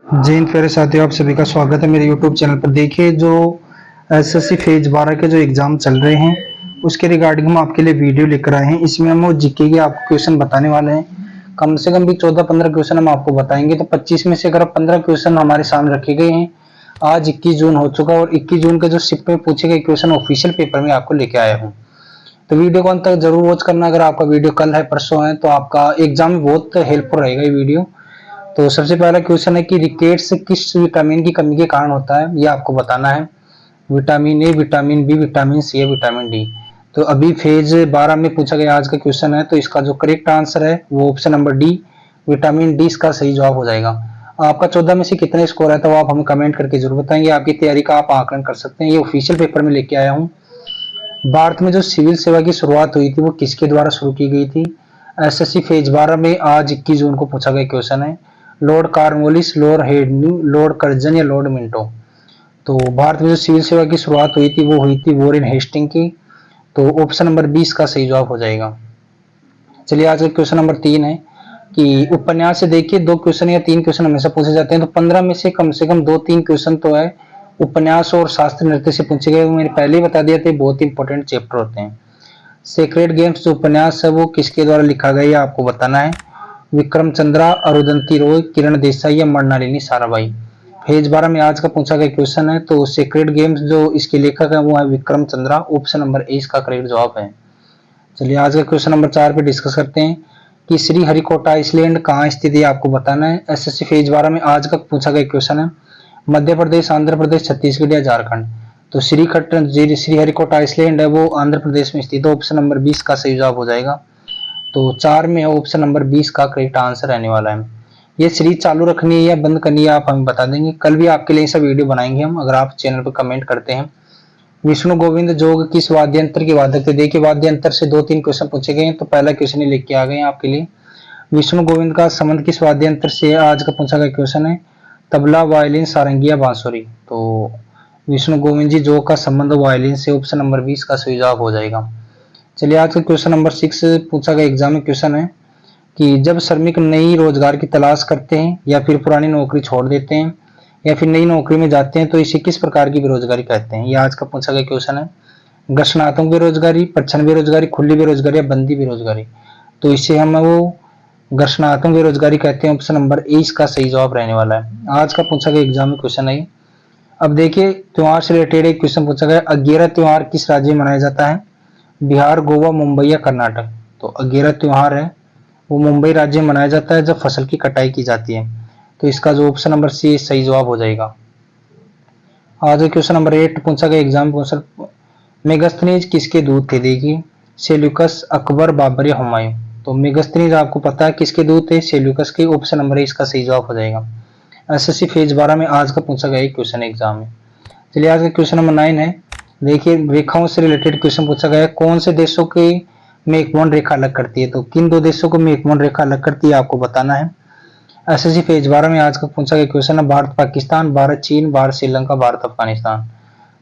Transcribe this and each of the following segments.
जी इन प्यारे साथियों, आप सभी का स्वागत है मेरे यूट्यूब चैनल पर। देखिए, जो एसएससी फेज 12 के जो एग्जाम चल रहे हैं उसके रिगार्डिंग हम आपके लिए वीडियो लेकर आए हैं। इसमें हम वो जीके के आपको क्वेश्चन बताने वाले हैं। कम से कम भी 14-15 क्वेश्चन हम आपको बताएंगे। तो 25 में से अगर 15 क्वेश्चन हमारे सामने रखे गए हैं। आज 21 जून हो चुका और 21 जून के जो शिफ्ट में पूछे गए क्वेश्चन ऑफिशियल पेपर में आपको लेके आया हूँ। तो वीडियो को अंत तक जरूर वॉच करना। अगर आपका वीडियो कल है परसों है तो आपका एग्जाम में बहुत हेल्पफुल रहेगा ये वीडियो। तो सबसे पहला क्वेश्चन है कि रिकेट्स किस विटामिन की कमी के कारण होता है, ये आपको बताना है। Vitamin A, vitamin B, vitamin C या विटामिन डी। तो अभी फेज 12 में पूछा गया आज का क्वेश्चन है, तो इसका जो करेक्ट आंसर है वो option number D, vitamin D इसका सही जवाब हो जाएगा। आपका 14 में से कितने स्कोर है तो आप हमें कमेंट करके जरूर बताएंगे। आपकी तैयारी का आप आकलन कर सकते हैं। ये ऑफिशियल पेपर में लेके आया हूँ। भारत में जो सिविल सेवा की शुरुआत हुई थी वो किसके द्वारा शुरू की गई थी? एसएससी फेज 12 में आज 21 जून को पूछा गया क्वेश्चन है। लॉर्ड कॉर्नवालिस, लॉर्ड हेडनी, लॉर्ड कर्जन या लॉर्ड मिंटो। तो भारत में जो सिविल सेवा की शुरुआत हुई थी वो हुई थी वॉरेन हेस्टिंग की। तो ऑप्शन नंबर 20 का सही जवाब हो जाएगा। चलिए, आज का क्वेश्चन नंबर 3 है कि उपन्यास से देखिए 2 क्वेश्चन या 3 क्वेश्चन हमेशा पूछे जाते हैं। तो 15 में से कम 2-3 क्वेश्चन तो है उपन्यास और शास्त्रीय नृत्य से पूछे गए। मैंने पहले ही बता दिया था, बहुत इंपॉर्टेंट चैप्टर होते हैं। सेक्रेड गेम्स जो उपन्यास है वो किसके द्वारा लिखा गया, ये आपको बताना है। विक्रम चंद्रा, अरुंधति रॉय, किरण देसाई या मृणालिनी साराभाई। फेज 12 में आज का पूछा गया क्वेश्चन है। तो सेक्रेड गेम्स जो इसके लेखक है वो है विक्रम चंद्रा। ऑप्शन नंबर ए इसका करेक्ट जवाब है। चलिए, आज का क्वेश्चन नंबर 4 पे डिस्कस करते हैं कि श्रीहरिकोटा आइसलैंड कहाँ स्थित है, आपको बताना है। एसएससी फेज 12 में आज का पूछा गया क्वेश्चन है। मध्य प्रदेश, आंध्र प्रदेश, छत्तीसगढ़ या झारखंड। तो श्रीहरिकोटा आइसलैंड है वो आंध्र प्रदेश में स्थित है। ऑप्शन नंबर 20 का सही जवाब हो जाएगा। तो 4 में ऑप्शन नंबर 20 का करेक्ट आंसर रहने वाला है। ये सीरीज चालू रखनी है या बंद करनी है आप हमें बता देंगे। कल भी आपके लिए ऐसा वीडियो बनाएंगे हम, अगर आप चैनल पर कमेंट करते हैं। विष्णु गोविंद जोग किस वाद्य यंत्र के वादक थे? देखिए, वाद्य यंत्र से 2-3 क्वेश्चन पूछे गए हैं, तो पहला क्वेश्चन ही लेके आ गए हैं आपके लिए। विष्णु गोविंद का संबंध किस वाद्य यंत्र से आज का पूछा गया क्वेश्चन है। तबला, वायलिन, सारंगी या बांसुरी। तो विष्णु गोविंद जी जोग का संबंध वायलिन से। ऑप्शन नंबर 20 का सही जवाब हो जाएगा। चलिए, आज का क्वेश्चन नंबर 6 पूछा गया एग्जाम में क्वेश्चन है कि जब श्रमिक नई रोजगार की तलाश करते हैं या फिर पुरानी नौकरी छोड़ देते हैं या फिर नई नौकरी में जाते हैं तो इसे किस प्रकार की बेरोजगारी कहते हैं? ये आज का पूछा गया क्वेश्चन है। घर्षणात्मक बेरोजगारी, प्रच्छन्न बेरोजगारी, खुली बेरोजगारी या बंदी बेरोजगारी। तो इसे हम वो घर्षणात्मक बेरोजगारी कहते हैं। ऑप्शन नंबर ए इसका सही जवाब रहने वाला है। आज का पूछा गया एग्जाम में क्वेश्चन है। अब देखिए, त्योहार से रिलेटेड एक क्वेश्चन पूछा गया। अगेरा त्योहार किस राज्य में मनाया जाता है? बिहार, गोवा, मुंबई या कर्नाटक। तो अगेरा त्योहार है वो मुंबई राज्य में मनाया जाता है जब फसल की कटाई की जाती है। तो इसका जो ऑप्शन नंबर सी सही जवाब हो जाएगा। आज क्वेश्चन नंबर 8 पूछा गया एग्जाम क्वेश्चन। मेगास्थनीज किसके दूत थे? देखिए, सेल्यूकस, अकबर, बाबर या हुमायूं। तो मेगास्थनीज आपको पता है किसके दूत थे? सेल्यूकस के। ऑप्शन नंबर ए इसका सही जवाब हो जाएगा। एसएससी फेज 12 में आज का पूछा गया क्वेश्चन एग्जाम में। चलिए, आज का क्वेश्चन नंबर 9 है। देखिए, रेखाओं से रिलेटेड क्वेश्चन पूछा गया है। कौन से देशों के में एकमोन रेखा अलग करती है? तो किन 2 देशों को में एकमोन रेखा अलग करती है आपको बताना है। एसएससी फेज 12 में आज का पूछा गया क्वेश्चन है। भारत पाकिस्तान, भारत चीन, भारत श्रीलंका, भारत अफगानिस्तान।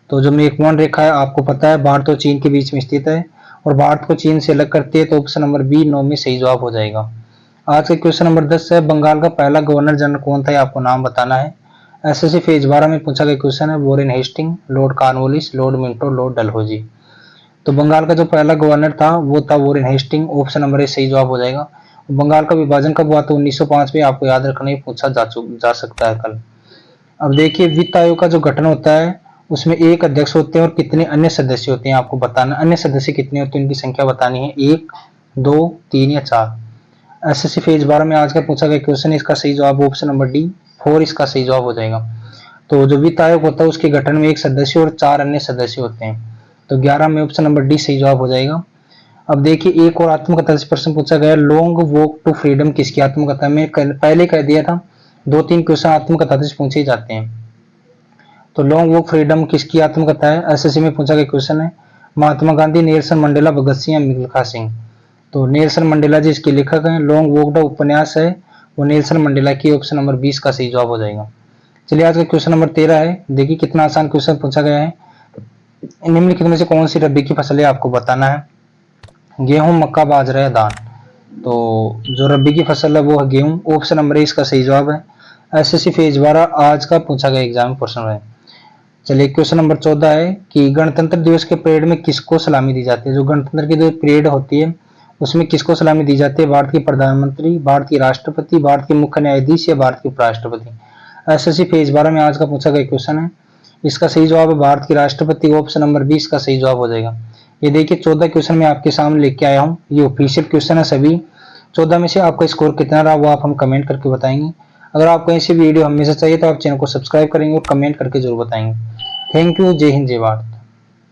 तो जो मेकमोहन रेखा है आपको पता है भारत और चीन के बीच में स्थित है और भारत को चीन से अलग करती है। तो ऑप्शन नंबर बी 9 में सही जवाब हो जाएगा। आज का क्वेश्चन नंबर 10 है। बंगाल का पहला गवर्नर जनरल कौन था? आपको नाम बताना है। एसएससी फेज 12 में पूछा गया क्वेश्चन है। Warren Hasting, Lord Cornwallis, Lord Minto, Lord Dalhousie. तो बंगाल का जो पहला गवर्नर था वो था Warren Hasting. Option number A सही जवाब हो जाएगा। बंगाल का विभाजन कब हुआ? तो 1905 में। आपको याद रखना, पूछा जा सकता है कल। अब देखिए, वित्त आयोग का जो गठन होता है उसमें एक अध्यक्ष होते हैं और कितने अन्य सदस्य होते हैं आपको बताना। अन्य सदस्य कितने होते हैं उनकी संख्या बतानी है। 1, 2, 3 या 4। एसएससी फेज 12 में आज का पूछा गया क्वेश्चन, इसका सही जवाब ऑप्शन नंबर डी 4 इसका सही जवाब हो जाएगा। तो जो वित्त आयोग होता है उसके गठन में एक सदस्य और 4 अन्य सदस्य होते हैं। तो 11 में ऑप्शन नंबर डी सही जवाब हो जाएगा। अब देखिए, एक और आत्मकथा से प्रश्न पूछा गया। लॉन्ग वॉक टू फ्रीडम किसकी आत्मकथा में? पहले कह दिया था 2-3 क्वेश्चन आत्मकथा से पूछे जाते हैं। तो लॉन्ग वॉक फ्रीडम किसकी आत्मकथा है? एसएससी में पूछा गया क्वेश्चन है। महात्मा गांधी, नेल्सन मंडेला, भगत सिंह या मिल्खा सिंह। तो नेल्सन मंडेला जी इसके लेखक हैं। लॉन्ग वॉक द उपन्यास है वो नेल्सन मंडेला की। ऑप्शन नंबर 20 का सही जवाब हो जाएगा। चलिए, आज का क्वेश्चन नंबर 13 है। देखिए, कितना आसान क्वेश्चन पूछा गया है। निम्नलिखित में से कौन सी रबी की फसल है आपको बताना है। गेहूं, मक्का, बाजरा या धान। तो जो रबी की फसल है वो है गेहूं। ऑप्शन नंबर ए इसका सही जवाब है। एसएससी फेज 12 आज का पूछा गया एग्जाम क्वेश्चन है। चलिए क्वेश्चन नंबर 14 है कि गणतंत्र दिवस के परेड में किसको सलामी दी जाती है। जो गणतंत्र की जो परेड होती है उसमें किसको सलामी दी जाती है? भारत के प्रधानमंत्री, भारत के राष्ट्रपति, भारत के मुख्य न्यायाधीश या भारत के उपराष्ट्रपति। एसएससी फेज 12 में आज का पूछा गया क्वेश्चन है। इसका सही जवाब है भारत के राष्ट्रपति। ऑप्शन नंबर 20 का सही जवाब हो जाएगा। ये देखिए 14 क्वेश्चन मैं आपके सामने लेके आया हूँ। ये ऑफिशियल क्वेश्चन है सभी। 14 में से आपका स्कोर कितना रहा वो आप हम कमेंट करके बताएंगे। अगर आपको ऐसी वीडियो हमेशा चाहिए तो आप चैनल को सब्सक्राइब करेंगे और कमेंट करके जरूर बताएंगे। Thank you. जय हिंद, जय भारत।